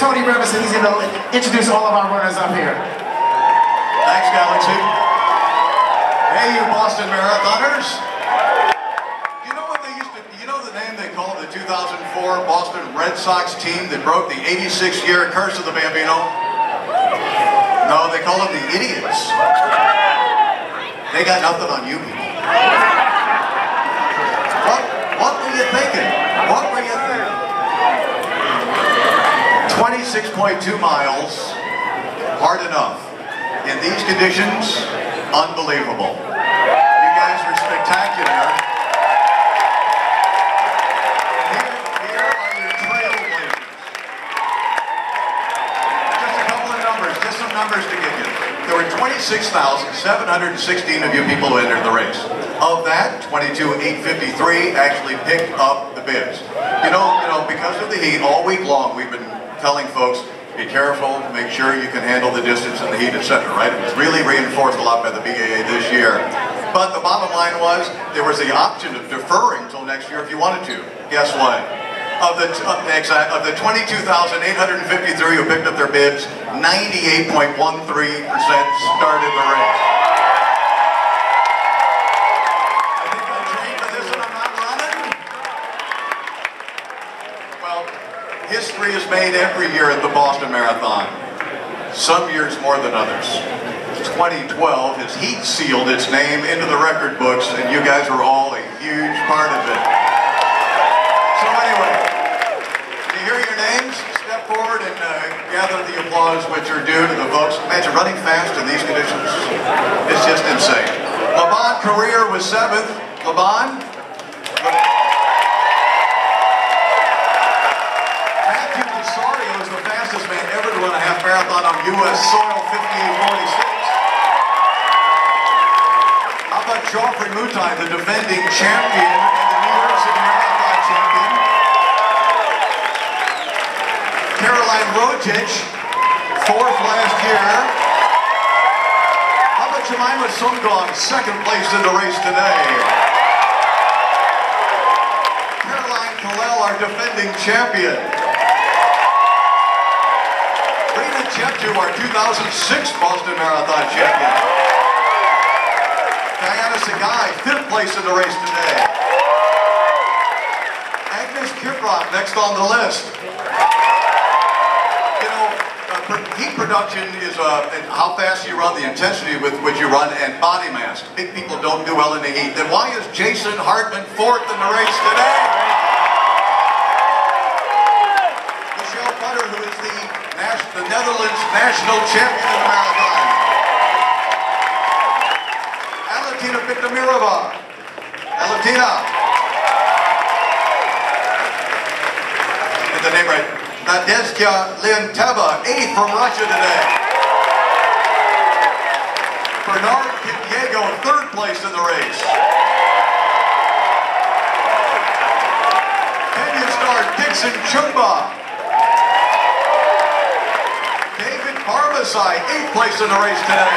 Tony Revis, and he's going to introduce all of our runners up here. Thanks, Galaxy. Hey, you Boston Marathoners. You know what they used to, you know the name they called the 2004 Boston Red Sox team that broke the 86-year curse of the Bambino? No, they call them the Idiots. They got nothing on you people. What were you thinking? What were you thinking? 26.2 miles, hard enough. In these conditions, unbelievable. You guys are spectacular. Here are your trailblazers. Just a couple of numbers, just some numbers to give you. There were 26,716 of you people who entered the race. Of that, 22,853 actually picked up the bibs. You know, because of the heat, all week long we've been telling folks, be careful, make sure you can handle the distance and the heat, etc., right? It was really reinforced a lot by the BAA this year. But the bottom line was, there was the option of deferring till next year if you wanted to. Guess what? Of the 22,853 who picked up their bibs, 98.13% started the race. I think I'm trained for this and I'm not running? Well, history is made every year at the Boston Marathon. Some years more than others. 2012 has heat sealed its name into the record books, and you guys are all a huge part of it. So anyway, you hear your names, step forward and gather the applause which are due to the folks. Imagine running fast in these conditions. It's just insane. Laban Career was 7th. Laban? Matthew Desario is the fastest man ever to run a half marathon on U.S. soil, 58:46. How about Joffrey Mutai, the defending champion and the New York City Marathon champion? Caroline Rojic, 4th last year. How about Jemima Sumgong, 2nd place in the race today? Caroline Kalel, our defending champion. Rena Jeptu, our 2006 Boston Marathon champion. Diana Sagai, 5th place in the race today. Agnes Kiprot, next on the list. You know, heat production is how fast you run, the intensity with which you run, and body mass. Big people don't do well in the heat. Then why is Jason Hartman 4th in the race today? Michelle Putter, who is the Netherlands national champion in the marathon. Alatina Viktamirova. Alatina. Get the name right. Nadezhda Leonteva, 8th from Russia today. Bernard Kipyego, 3rd place in the race. Kenyan star Dixon Chumba. David Parmasai, 8th place in the race today.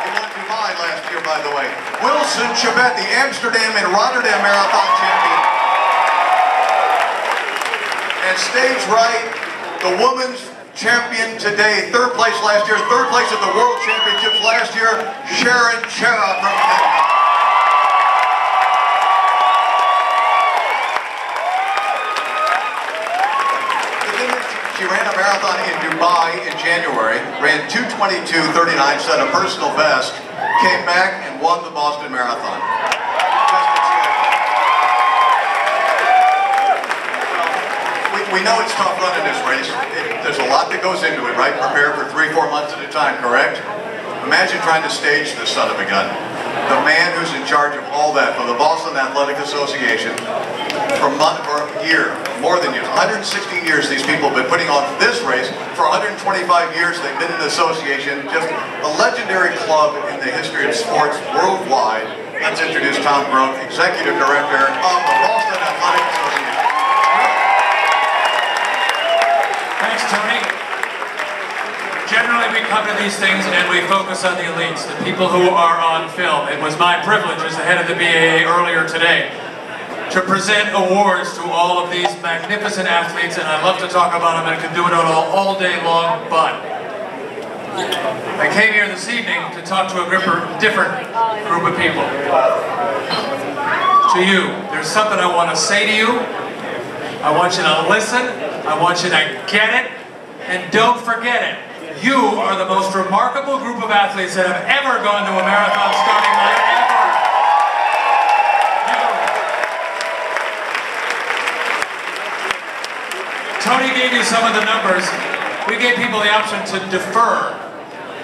He won Dubai last year, by the way. Wilson Chibet, the Amsterdam and Rotterdam Marathon champion. And stage right, the women's champion today, 3rd place last year, 3rd place at the World Championships last year, Sharon Chera from Kenya. She ran a marathon in Dubai in January, ran 2:22:39, set a personal best, came back and won the Boston Marathon. We know it's tough running this race. There's a lot that goes into it, right? Prepare for 3-4 months at a time, correct? Imagine trying to stage this son of a gun. The man who's in charge of all that for the Boston Athletic Association for a year, more than years, 116 years these people have been putting on this race. For 125 years they've been in the association, just a legendary club in the history of sports worldwide. Let's introduce Tom Grote, Executive Director of the Boston Athletic Association. Thanks, Tony. Generally, we come to these things and we focus on the elites, the people who are on film. It was my privilege as the head of the BAA earlier today to present awards to all of these magnificent athletes, and I love to talk about them and I could do it all day long, but I came here this evening to talk to a different group of people. To you, there's something I want to say to you. I want you to listen, I want you to get it, and don't forget it. You are the most remarkable group of athletes that have ever gone to a marathon starting line, ever. Tony gave you some of the numbers. We gave people the option to defer.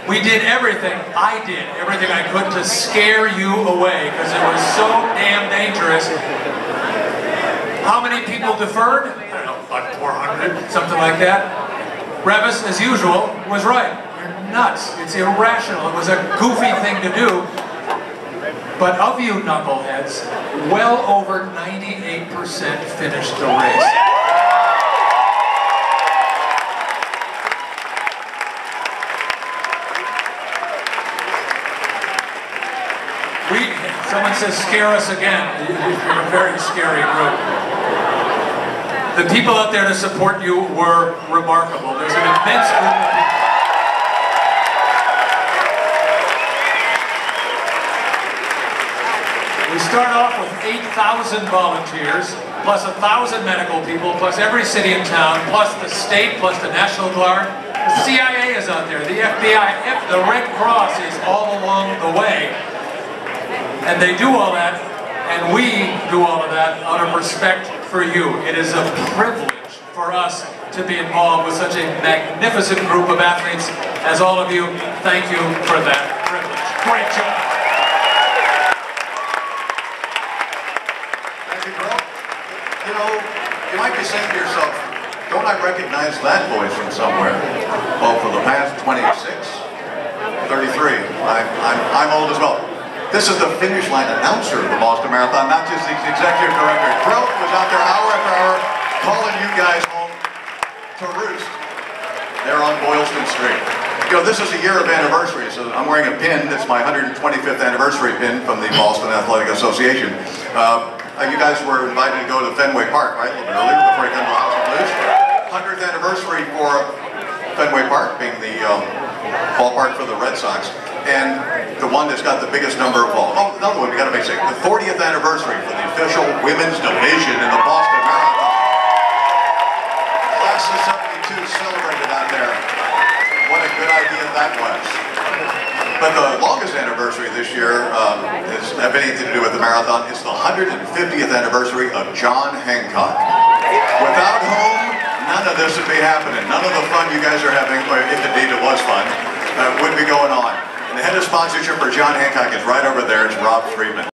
We did everything, I did everything I could to scare you away because it was so damn dangerous. How many people deferred? I don't know, about 400, something like that. Revis, as usual, was right. You're nuts. It's irrational. It was a goofy thing to do. But of you knuckleheads, well over 98% finished the race. Someone says, scare us again. You're a very scary group. The people out there to support you were remarkable. There's an immense group of people. We start off with 8,000 volunteers, plus 1,000 medical people, plus every city and town, plus the state, plus the National Guard. The CIA is out there, the FBI, the Red Cross is all along the way. And they do all that, and we do all of that out of respect for you. It is a privilege for us to be involved with such a magnificent group of athletes as all of you. Thank you for that privilege. Great job. Thank you, Carl. You know, you might be saying to yourself, don't I recognize that voice from somewhere? Well, for the past 26, 33, I'm old as well. This is the finish line announcer of the Boston Marathon, not just the executive director. Crow was out there hour after hour calling you guys home to roost there on Boylston Street. You know, this is a year of anniversary, so I'm wearing a pin. That's my 125th anniversary pin from the Boston Athletic Association. You guys were invited to go to Fenway Park, right? A little bit earlier before you come to the House of Blues. 100th anniversary for Fenway Park being the ballpark for the Red Sox. And the one that's got the biggest number of balls. Oh, another one, we got to make it. The 40th anniversary for the official women's division in the Boston Marathon. Class of 72 celebrated out there. What a good idea that was. But the longest anniversary this year has anything to do with the marathon. It's the 150th anniversary of John Hancock. Without whom, none of this would be happening. None of the fun you guys are having, or if indeed it was fun, would be going on. And the head of sponsorship for John Hancock is right over there. It's Rob Friedman.